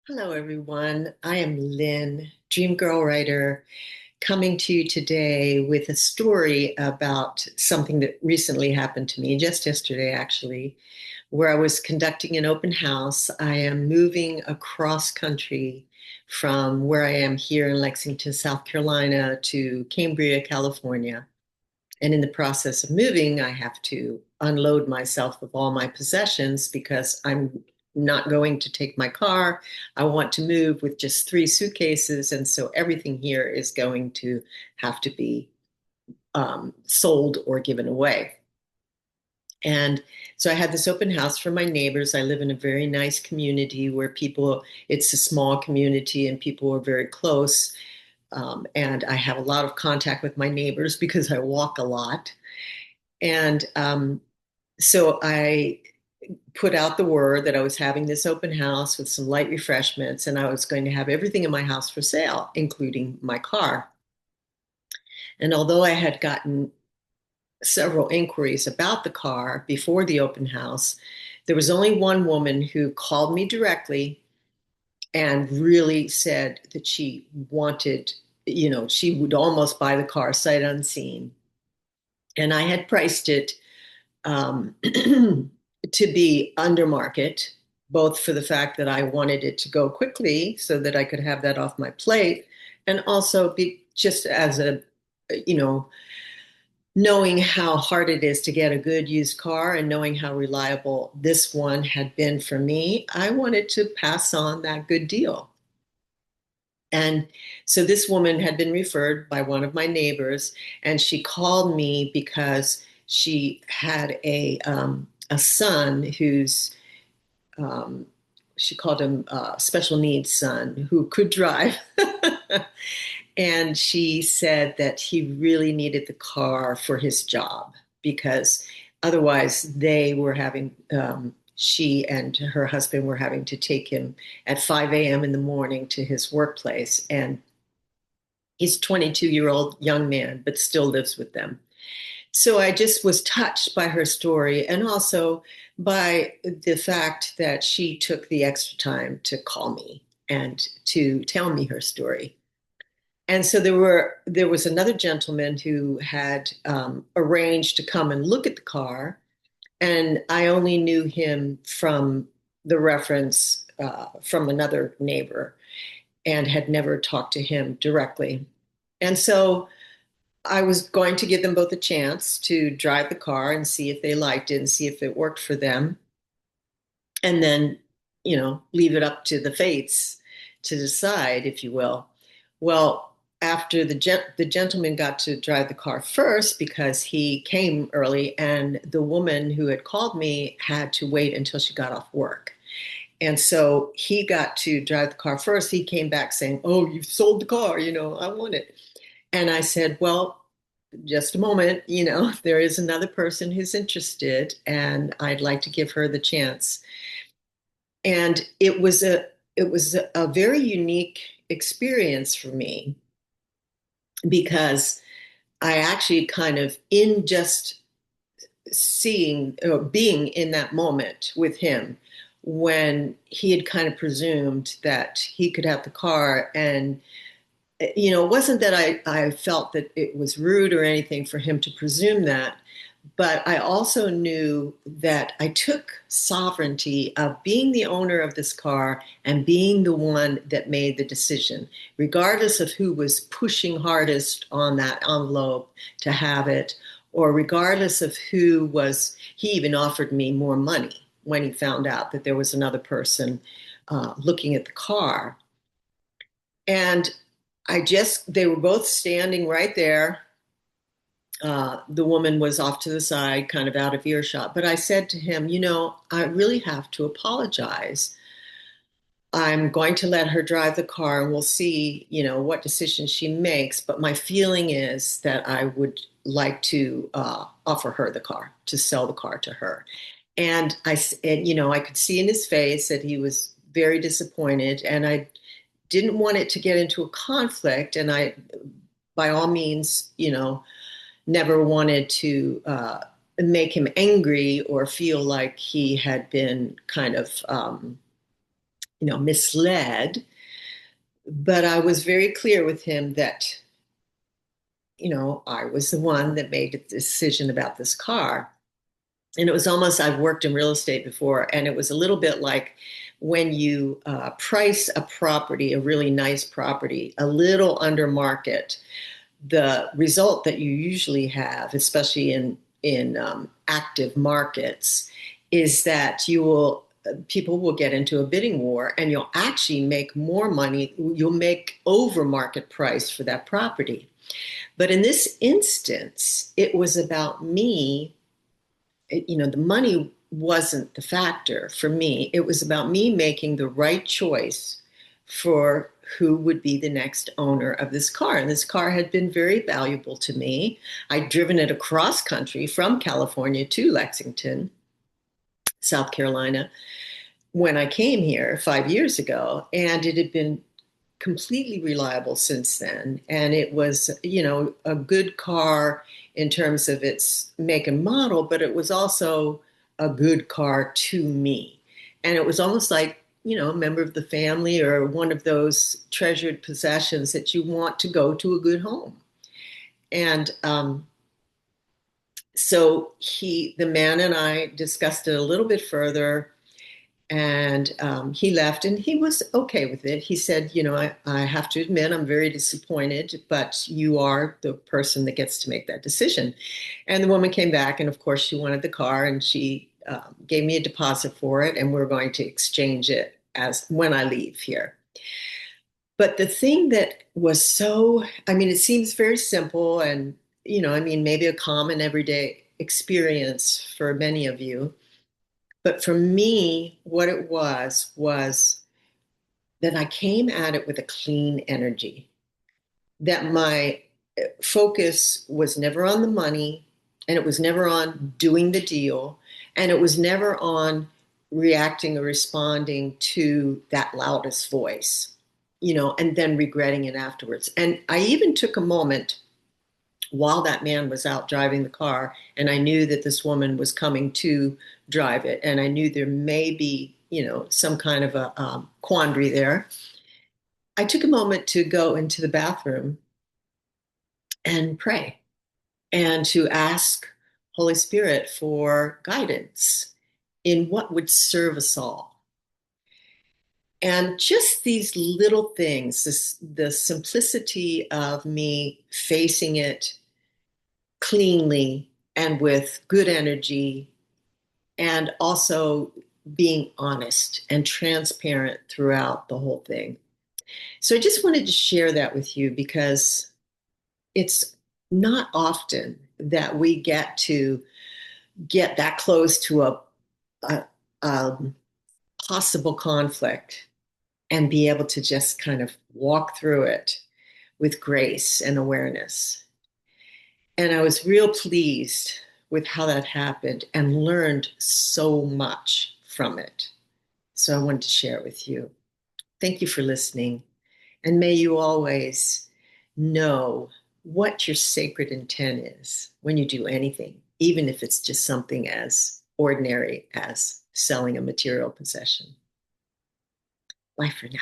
Hello, everyone. I am Lynn, Dream Girl Writer, coming to you today with a story about something that recently happened to me, just yesterday, actually, where I was conducting an open house. I am moving across country from where I am here in Lexington, South Carolina, to Cambria, California. And in the process of moving, I have to unload myself of all my possessions because I'm not going to take my car. I want to move with just three suitcases. And so everything here is going to have to be sold or given away. And so I had this open house for my neighbors. I live in a very nice community where it's a small community and people are very close. And I have a lot of contact with my neighbors because I walk a lot. And so I put out the word that I was having this open house with some light refreshments, and I was going to have everything in my house for sale, including my car. And although I had gotten several inquiries about the car before the open house, there was only one woman who called me directly and really said that she wanted, she would almost buy the car sight unseen. And I had priced it to be under market, both for the fact that I wanted it to go quickly so that I could have that off my plate, and also be just as you know, knowing how hard it is to get a good used car and knowing how reliable this one had been for me, I wanted to pass on that good deal. And so this woman had been referred by one of my neighbors, and she called me because she had a son who's um, she called him special needs son who could drive. And she said that he really needed the car for his job because otherwise they were having she and her husband were having to take him at 5 a.m. in the morning to his workplace. And he's a 22-year-old young man, but still lives with them. So I just was touched by her story and also by the fact that she took the extra time to call me and to tell me her story. And so there was another gentleman who had arranged to come and look at the car, and I only knew him from the reference from another neighbor and had never talked to him directly. And so I was going to give them both a chance to drive the car and see if they liked it and see if it worked for them. And then, leave it up to the fates to decide, if you will. Well, after the gentleman got to drive the car first because he came early, and the woman who had called me had to wait until she got off work. And so he got to drive the car first. He came back saying, "Oh, you've sold the car, I want it." And I said, "Well, just a moment, there is another person who's interested, and I'd like to give her the chance." And it was a very unique experience for me because I actually kind of in just seeing or being in that moment with him when he had kind of presumed that he could have the car. And it wasn't that I felt that it was rude or anything for him to presume that, but I also knew that I took sovereignty of being the owner of this car and being the one that made the decision, regardless of who was pushing hardest on that envelope to have it, or regardless of he even offered me more money when he found out that there was another person looking at the car. And they were both standing right there. The woman was off to the side, kind of out of earshot. But I said to him, I really have to apologize. I'm going to let her drive the car and we'll see, what decision she makes. But my feeling is that I would like to offer her the car, to sell the car to her. And I could see in his face that he was very disappointed. And I didn't want it to get into a conflict. And I, by all means, never wanted to make him angry or feel like he had been kind of misled. But I was very clear with him that, I was the one that made the decision about this car. And it was almost, I've worked in real estate before, and it was a little bit like when you price a property, a really nice property, a little under market, the result that you usually have, especially in active markets, is that people will get into a bidding war, and you'll actually make more money. You'll make over market price for that property. But in this instance, it was about me. The money wasn't the factor for me. It was about me making the right choice for who would be the next owner of this car. And this car had been very valuable to me. I'd driven it across country from California to Lexington, South Carolina, when I came here 5 years ago, and it had been completely reliable since then. And it was, a good car in terms of its make and model, but it was also a good car to me. And it was almost like, a member of the family or one of those treasured possessions that you want to go to a good home. And so the man and I discussed it a little bit further, and he left, and he was okay with it. He said, I have to admit, I'm very disappointed, but you are the person that gets to make that decision. And the woman came back, and of course, she wanted the car, and she gave me a deposit for it, and we're going to exchange it as when I leave here. But the thing that was it seems very simple and, maybe a common everyday experience for many of you. But for me, what it was that I came at it with a clean energy, that my focus was never on the money, and it was never on doing the deal, and it was never on reacting or responding to that loudest voice, and then regretting it afterwards. And I even took a moment while that man was out driving the car, and I knew that this woman was coming to drive it, and I knew there may be, some kind of a quandary there. I took a moment to go into the bathroom and pray and to ask Holy Spirit for guidance in what would serve us all. And just these little things, the simplicity of me facing it cleanly and with good energy, and also being honest and transparent throughout the whole thing. So I just wanted to share that with you, because it's not often that we get to get that close to a, a possible conflict and be able to just kind of walk through it with grace and awareness. And I was real pleased with how that happened and learned so much from it. So I wanted to share it with you. Thank you for listening. And may you always know what your sacred intent is when you do anything, even if it's just something as ordinary as selling a material possession. Bye for now.